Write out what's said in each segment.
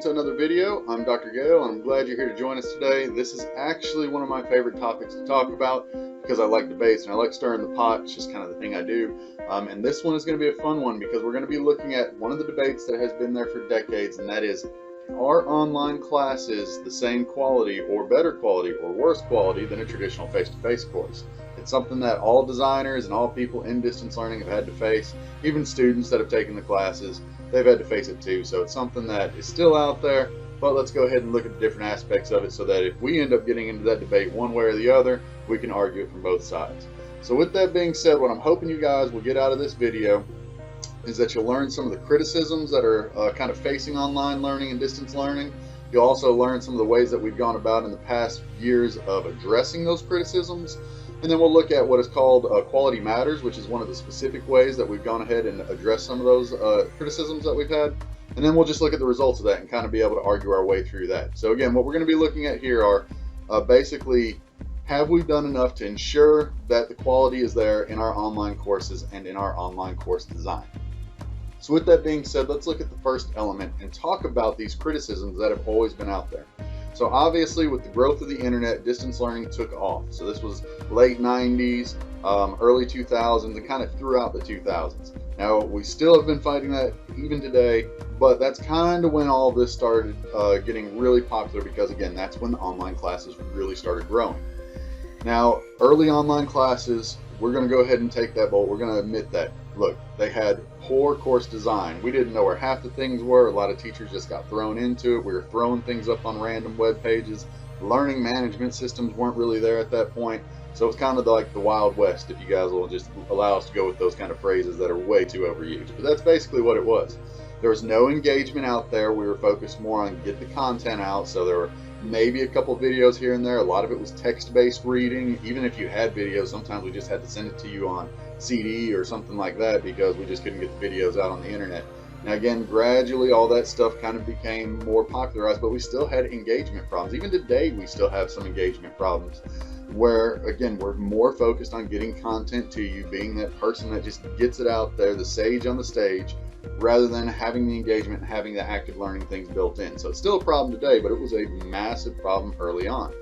to another video. I'm Dr. Gale, and I'm glad you're here to join us today. This is actually one of my favorite topics to talk about because I like debates and I like stirring the pot. It's just kind of the thing I do. And this one is going to be a fun one because we're going to be looking at one of the debates that has been there for decades, and that is, are online classes the same quality or better quality or worse quality than a traditional face-to-face course? It's something that all designers and all people in distance learning have had to face. Even students that have taken the classes, they've had to face it too. So it's something that is still out there, but let's go ahead and look at the different aspects of it so that if we end up getting into that debate one way or the other, we can argue it from both sides. So with that being said, what I'm hoping you guys will get out of this video is that you'll learn some of the criticisms that are kind of facing online learning and distance learning. You'll also learn some of the ways that we've gone about in the past years of addressing those criticisms. And then we'll look at what is called quality matters, which is one of the specific ways that we've gone ahead and addressed some of those criticisms that we've had. And then we'll just look at the results of that and kind of be able to argue our way through that. So again, what we're going to be looking at here are basically, have we done enough to ensure that the quality is there in our online courses and in our online course design? So with that being said, let's look at the first element and talk about these criticisms that have always been out there. So obviously with the growth of the internet, distance learning took off. So this was late 90s, early 2000s, and kind of throughout the 2000s. Now we still have been fighting that even today, but that's kind of when all this started getting really popular, because again, that's when the online classes really started growing. Now, early online classes, we're going to go ahead and take that bolt. We're going to admit that. Look, they had poor course design. We didn't know where half the things were. A lot of teachers just got thrown into it. We were throwing things up on random web pages. Learning management systems weren't really there at that point. So it's kind of like the Wild West, if you guys will just allow us to go with those kind of phrases that are way too overused. But that's basically what it was. There was no engagement out there. We were focused more on get the content out. So there were maybe a couple videos here and there. A lot of it was text-based reading. Even if you had videos, sometimes we just had to send it to you on CD or something like that because we just couldn't get the videos out on the internet. Now again, gradually all that stuff kind of became more popularized, but we still had engagement problems. Even today we still have some engagement problems where, again, we're more focused on getting content to you, being that person that just gets it out there, the sage on the stage, rather than having the engagement and having the active learning things built in. So it's still a problem today, but it was a massive problem early on.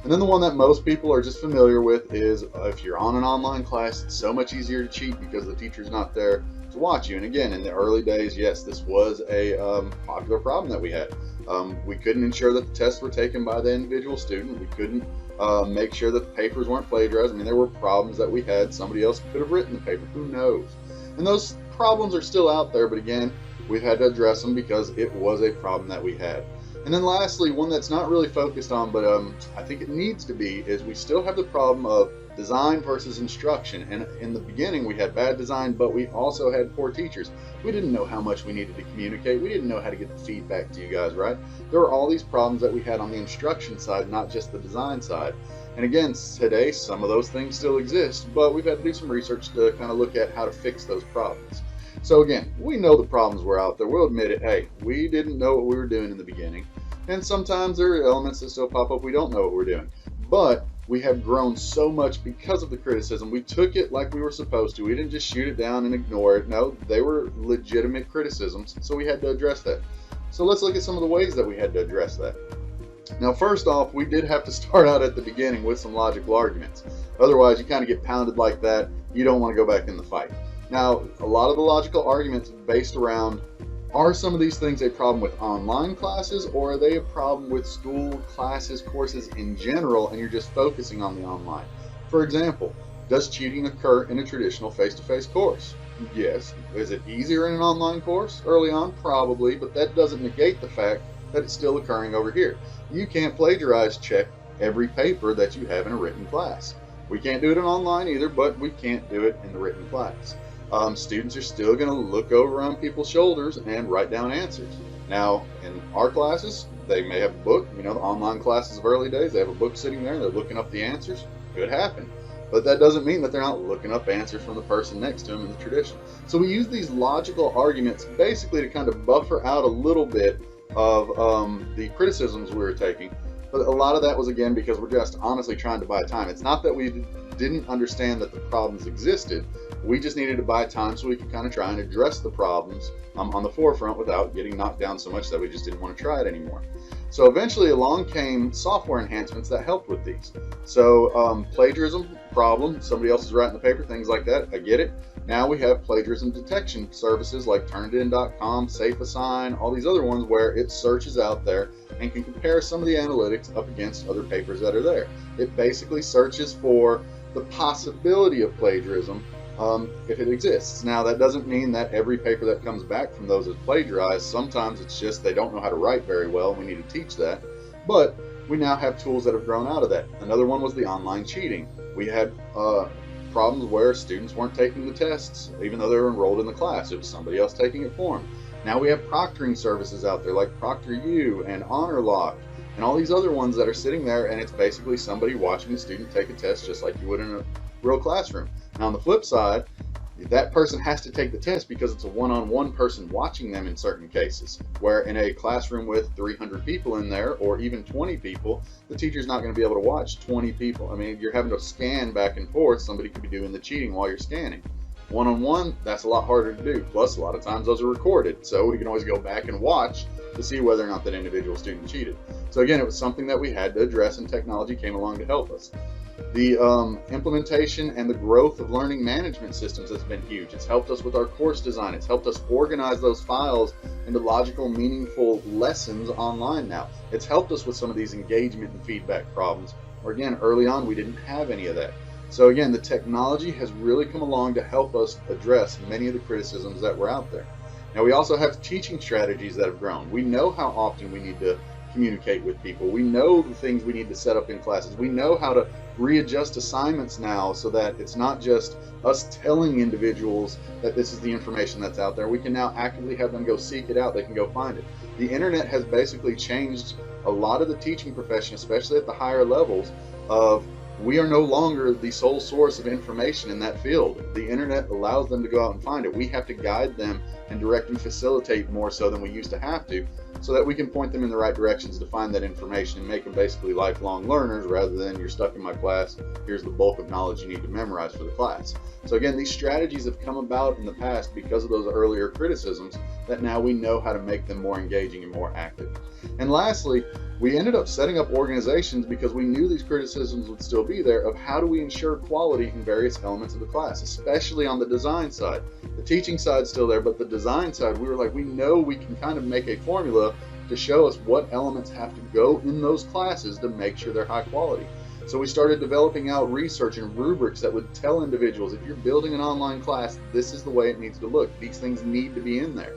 And then the one that most people are just familiar with is if you're on an online class, it's so much easier to cheat because the teacher's not there to watch you. And again, in the early days, yes, this was a popular problem that we had. We couldn't ensure that the tests were taken by the individual student. We couldn't make sure that the papers weren't plagiarized. I mean, there were problems that we had. Somebody else could have written the paper. Who knows? And those problems are still out there, but again, we've had to address them because it was a problem that we had. And then lastly, one that's not really focused on, but I think it needs to be, is we still have the problem of design versus instruction. And in the beginning, we had bad design, but we also had poor teachers. We didn't know how much we needed to communicate. We didn't know how to get the feedback to you guys, right? There were all these problems that we had on the instruction side, not just the design side. And again, today, some of those things still exist, but we've had to do some research to kind of look at how to fix those problems. So again, we know the problems were out there. We'll admit it. Hey, we didn't know what we were doing in the beginning. And sometimes there are elements that still pop up. We don't know what we're doing. But we have grown so much because of the criticism. We took it like we were supposed to. We didn't just shoot it down and ignore it. No, they were legitimate criticisms, so we had to address that. So let's look at some of the ways that we had to address that. Now, first off, we did have to start out at the beginning with some logical arguments. Otherwise, you kind of get pounded like that. You don't want to go back in the fight. Now, a lot of the logical arguments based around, are some of these things a problem with online classes, or are they a problem with school classes, courses in general, and you're just focusing on the online? For example, does cheating occur in a traditional face-to-face course? Yes. Is it easier in an online course early on? Probably, but that doesn't negate the fact that it's still occurring over here. You can't plagiarize check every paper that you have in a written class. We can't do it in online either, but we can't do it in the written class. Students are still going to look over on people's shoulders and write down answers. Now, in our classes, they may have a book. You know, the online classes of early days, they have a book sitting there and they're looking up the answers. Could happen. But that doesn't mean that they're not looking up answers from the person next to them in the tradition. So we use these logical arguments basically to kind of buffer out a little bit of the criticisms we were taking. But a lot of that was, again, because we're just honestly trying to buy time. It's not that we didn't understand that the problems existed. We just needed to buy time so we could kind of try and address the problems on the forefront without getting knocked down so much that we just didn't want to try it anymore. So eventually along came software enhancements that helped with these. So plagiarism problem, somebody else is writing the paper, things like that, I get it. Now we have plagiarism detection services like Turnitin.com, SafeAssign, all these other ones where it searches out there and can compare some of the analytics up against other papers that are there. It basically searches for the possibility of plagiarism if it exists. Now, that doesn't mean that every paper that comes back from those is plagiarized. Sometimes it's just they don't know how to write very well, and we need to teach that. But we now have tools that have grown out of that. Another one was the online cheating. We had problems where students weren't taking the tests, even though they were enrolled in the class. It was somebody else taking it for them. Now we have proctoring services out there like ProctorU and HonorLock and all these other ones that are sitting there, and it's basically somebody watching a student take a test just like you would in a real classroom. Now on the flip side, that person has to take the test because it's a one-on-one person watching them in certain cases, where in a classroom with 300 people in there or even 20 people, the teacher's not going to be able to watch 20 people. I mean, you're having to scan back and forth. Somebody could be doing the cheating while you're scanning. One-on-one, that's a lot harder to do. Plus, a lot of times those are recorded, so we can always go back and watch to see whether or not that individual student cheated. So again, it was something that we had to address, and technology came along to help us. The implementation and the growth of learning management systems has been huge. It's helped us with our course design. It's helped us organize those files into logical, meaningful lessons online now. It's helped us with some of these engagement and feedback problems, where again, early on, we didn't have any of that. So again, the technology has really come along to help us address many of the criticisms that were out there. Now, we also have teaching strategies that have grown. We know how often we need to communicate with people. We know the things we need to set up in classes. We know how to readjust assignments now so that it's not just us telling individuals that this is the information that's out there. We can now actively have them go seek it out. They can go find it. The internet has basically changed a lot of the teaching profession, especially at the higher levels, of we are no longer the sole source of information in that field. The internet allows them to go out and find it. We have to guide them and direct and facilitate more so than we used to have to, so that we can point them in the right directions to find that information and make them basically lifelong learners rather than you're stuck in my class, here's the bulk of knowledge you need to memorize for the class. So again, these strategies have come about in the past because of those earlier criticisms that now we know how to make them more engaging and more active. And lastly, we ended up setting up organizations because we knew these criticisms would still be there of how do we ensure quality in various elements of the class, especially on the design side. The teaching side's still there, but the design side, we were like, we know we can kind of make a formula to show us what elements have to go in those classes to make sure they're high quality. So we started developing out research and rubrics that would tell individuals, if you're building an online class, this is the way it needs to look. These things need to be in there.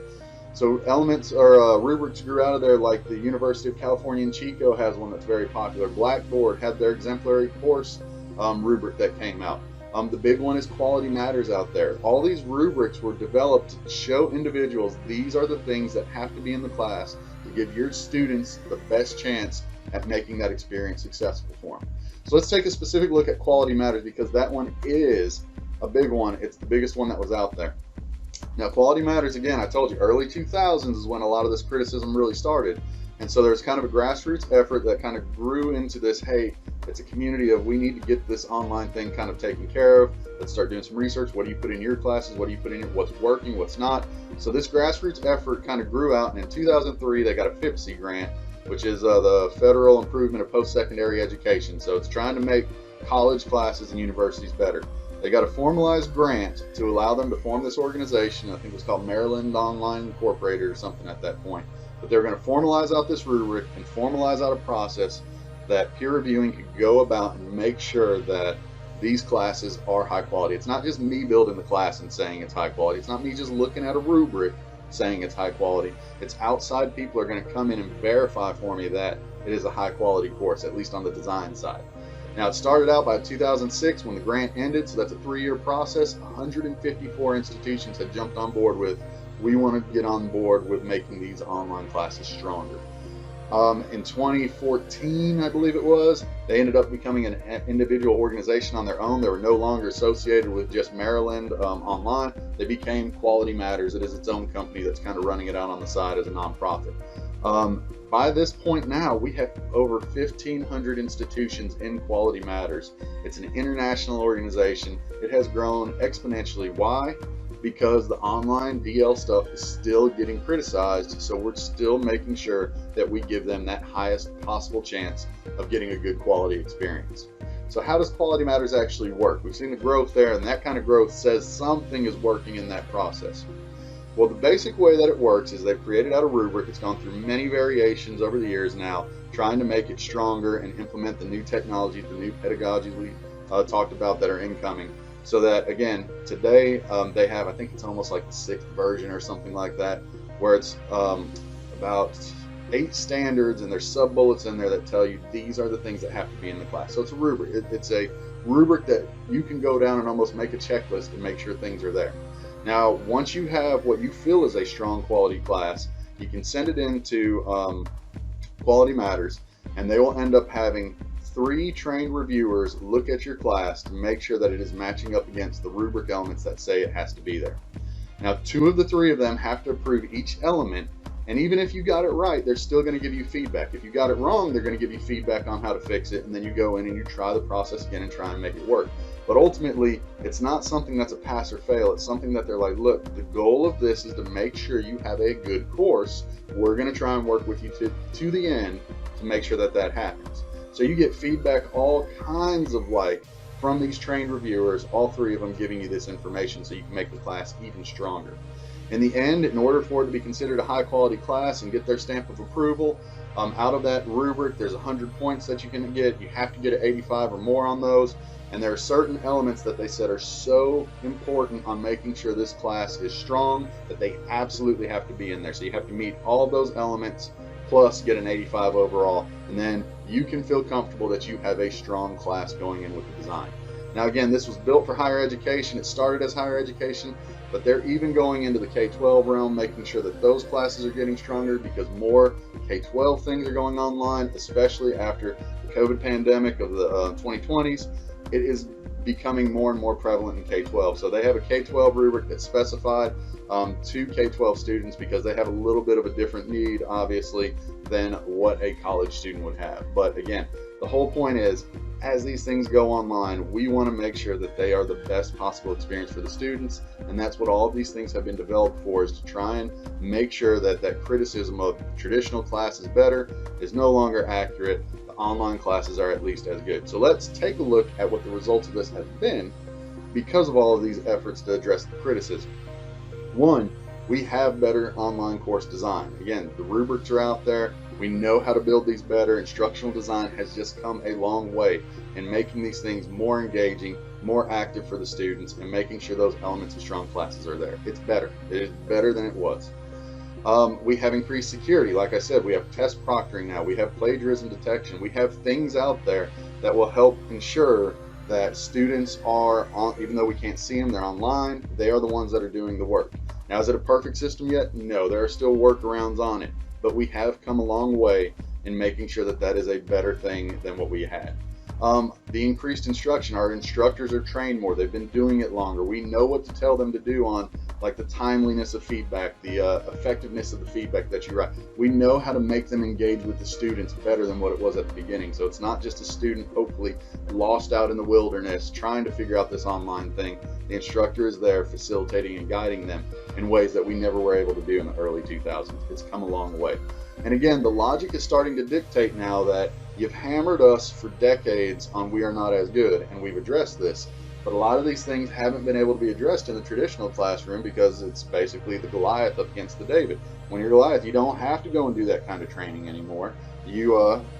So elements or rubrics grew out of there, like the University of California in Chico has one that's very popular. Blackboard had their exemplary course rubric that came out. The big one is Quality Matters out there. All these rubrics were developed to show individuals these are the things that have to be in the class to give your students the best chance at making that experience successful for them. So let's take a specific look at Quality Matters, because that one is a big one. It's the biggest one that was out there. Now, Quality Matters, again, I told you, early 2000s is when a lot of this criticism really started. And so there's kind of a grassroots effort that kind of grew into this, hey, it's a community of we need to get this online thing kind of taken care of. Let's start doing some research. What do you put in your classes? What do you put in your, what's working, what's not? So this grassroots effort kind of grew out, and in 2003 they got a FIPSE grant, which is the Federal Improvement of Post-Secondary Education. So it's trying to make college classes and universities better. They got a formalized grant to allow them to form this organization. I think it was called Maryland Online Incorporated or something at that point. But they're going to formalize out this rubric and formalize out a process that peer reviewing could go about and make sure that these classes are high quality. It's not just me building the class and saying it's high quality. It's not me just looking at a rubric saying it's high quality. It's outside people are going to come in and verify for me that it is a high quality course, at least on the design side. Now, it started out by 2006 when the grant ended, so that's a 3-year process. 154 institutions had jumped on board with, we want to get on board with making these online classes stronger. In 2014, I believe it was, they ended up becoming an individual organization on their own. They were no longer associated with just Maryland Online. They became Quality Matters. It is its own company that's kind of running it out on the side as a nonprofit. By this point now, we have over 1,500 institutions in Quality Matters. It's an international organization. It has grown exponentially. Why? Because the online DL stuff is still getting criticized, so we're still making sure that we give them that highest possible chance of getting a good quality experience. So how does Quality Matters actually work? We've seen the growth there, and that kind of growth says something is working in that process. Well, the basic way that it works is they've created out a rubric. It's gone through many variations over the years now, trying to make it stronger and implement the new technologies, the new pedagogies we talked about that are incoming. So that, again, today they have, I think it's almost like the 6th version or something like that, where it's about 8 standards, and there's sub-bullets in there that tell you these are the things that have to be in the class. So it's a rubric. It's a rubric that you can go down and almost make a checklist and make sure things are there. Now, once you have what you feel is a strong quality class, you can send it into Quality Matters, and they will end up having 3 trained reviewers look at your class to make sure that it is matching up against the rubric elements that say it has to be there. Now, 2 of the 3 of them have to approve each element, and even if you got it right, they're still going to give you feedback. If you got it wrong, they're going to give you feedback on how to fix it, and then you go in and you try the process again and try and make it work. But ultimately, it's not something that's a pass or fail. It's something that they're like, look, the goal of this is to make sure you have a good course. We're going to try and work with you to the end to make sure that that happens. So you get feedback all kinds of from these trained reviewers, all 3 of them giving you this information so you can make the class even stronger. In the end, in order for it to be considered a high quality class and get their stamp of approval, out of that rubric, there's 100 points that you can get. You have to get an 85 or more on those. And there are certain elements that they said are so important on making sure this class is strong that they absolutely have to be in there. So you have to meet all of those elements plus get an 85 overall, and then you can feel comfortable that you have a strong class going in with the design. Now again, this was built for higher education. It started as higher education, but they're even going into the K-12 realm, making sure that those classes are getting stronger because more K-12 things are going online, especially after the COVID pandemic of the 2020s. It is becoming more and more prevalent in K-12. So they have a K-12 rubric that's specified to K-12 students because they have a little bit of a different need, obviously, than what a college student would have. But again, the whole point is, as these things go online, we want to make sure that they are the best possible experience for the students, and that's what all of these things have been developed for, is to try and make sure that that criticism of traditional class is better is no longer accurate. The online classes are at least as good. So let's take a look at what the results of this have been because of all of these efforts to address the criticism. 1, we have better online course design. Again, the rubrics are out there. We know how to build these better. Instructional design has just come a long way in making these things more engaging, more active for the students, and making sure those elements of strong classes are there. It's better. It is better than it was. We have increased security. Like I said, we have test proctoring now. We have plagiarism detection. We have things out there that will help ensure that students are on, even though we can't see them, they're online, they are the ones that are doing the work. Now, is it a perfect system yet? No, there are still workarounds on it, but we have come a long way in making sure that that is a better thing than what we had. The increased instruction, our instructors are trained more, they've been doing it longer. We know what to tell them to do on the timeliness of feedback, the effectiveness of the feedback that you write. We know how to make them engage with the students better than what it was at the beginning. So it's not just a student hopefully lost out in the wilderness trying to figure out this online thing. The instructor is there facilitating and guiding them in ways that we never were able to do in the early 2000s. It's come a long way. And again, the logic is starting to dictate now that you've hammered us for decades on we are not as good, and we've addressed this. But a lot of these things haven't been able to be addressed in the traditional classroom because it's basically the Goliath up against the David. When you're Goliath, you don't have to go and do that kind of training anymore. You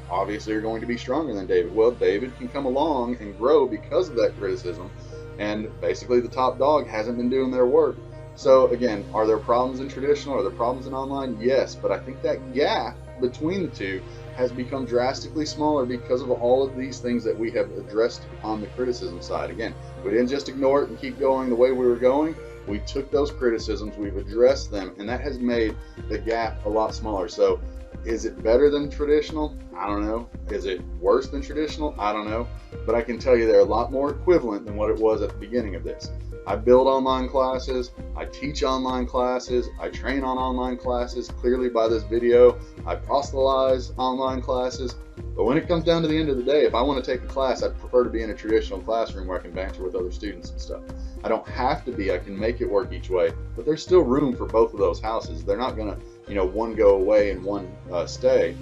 obviously are going to be stronger than David. Well, David can come along and grow because of that criticism, and basically the top dog hasn't been doing their work. So again, are there problems in traditional? Are there problems in online? Yes, but I think that gap between the two has become drastically smaller because of all of these things that we have addressed on the criticism side. Again, we didn't just ignore it and keep going the way we were going. We took those criticisms, we've addressed them, and that has made the gap a lot smaller. So is it better than traditional? I don't know. Is it worse than traditional? I don't know. But I can tell you they're a lot more equivalent than what it was at the beginning of this. I build online classes, I teach online classes, I train on online classes clearly by this video, I proselytize online classes. But when it comes down to the end of the day, if I want to take a class, I'd prefer to be in a traditional classroom where I can banter with other students and stuff. I don't have to be, I can make it work each way, but there's still room for both of those houses. They're not going to, one go away and one stay.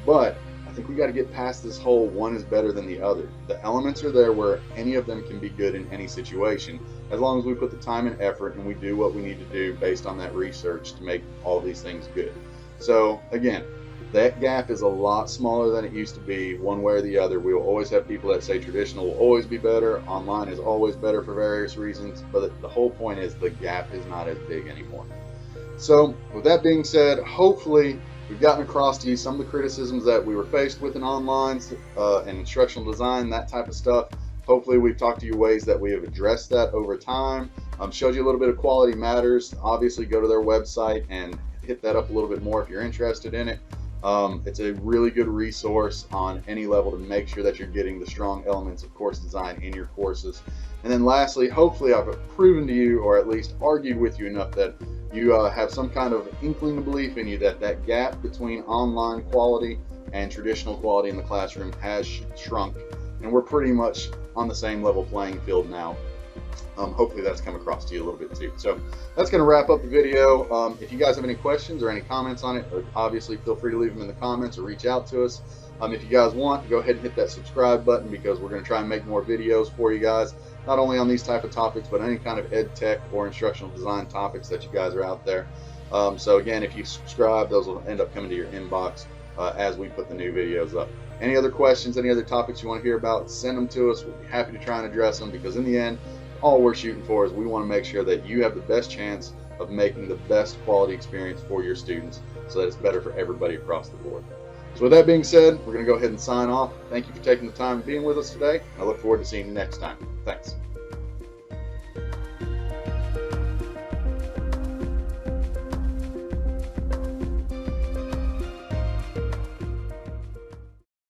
But I think we got to get past this whole one is better than the other. The elements are there where any of them can be good in any situation, as long as we put the time and effort and we do what we need to do based on that research to make all these things good. So again, that gap is a lot smaller than it used to be, one way or the other. We will always have people that say traditional will always be better, online is always better for various reasons, but the whole point is the gap is not as big anymore. So with that being said, hopefully we've gotten across to you some of the criticisms that we were faced with in online and instructional design, that type of stuff. Hopefully we've talked to you ways that we have addressed that over time. Showed you a little bit of Quality Matters. Obviously go to their website and hit that up a little bit more if you're interested in it. It's a really good resource on any level to make sure that you're getting the strong elements of course design in your courses. And then lastly, hopefully I've proven to you, or at least argued with you enough, that you have some kind of inkling of belief in you that that gap between online quality and traditional quality in the classroom has shrunk, and we're pretty much on the same level playing field now. Hopefully that's come across to you a little bit too. So that's going to wrap up the video. If you guys have any questions or any comments on it, obviously feel free to leave them in the comments or reach out to us. If you guys want, go ahead and hit that subscribe button, because we're going to try and make more videos for you guys, not only on these type of topics, but any kind of ed tech or instructional design topics that you guys are out there. So again, if you subscribe, those will end up coming to your inbox as we put the new videos up. Any other questions, any other topics you want to hear about, send them to us. We'll be happy to try and address them, because in the end, all we're shooting for is we want to make sure that you have the best chance of making the best quality experience for your students, so that it's better for everybody across the board. So with that being said, we're going to go ahead and sign off. Thank you for taking the time and being with us today. I look forward to seeing you next time. Thanks.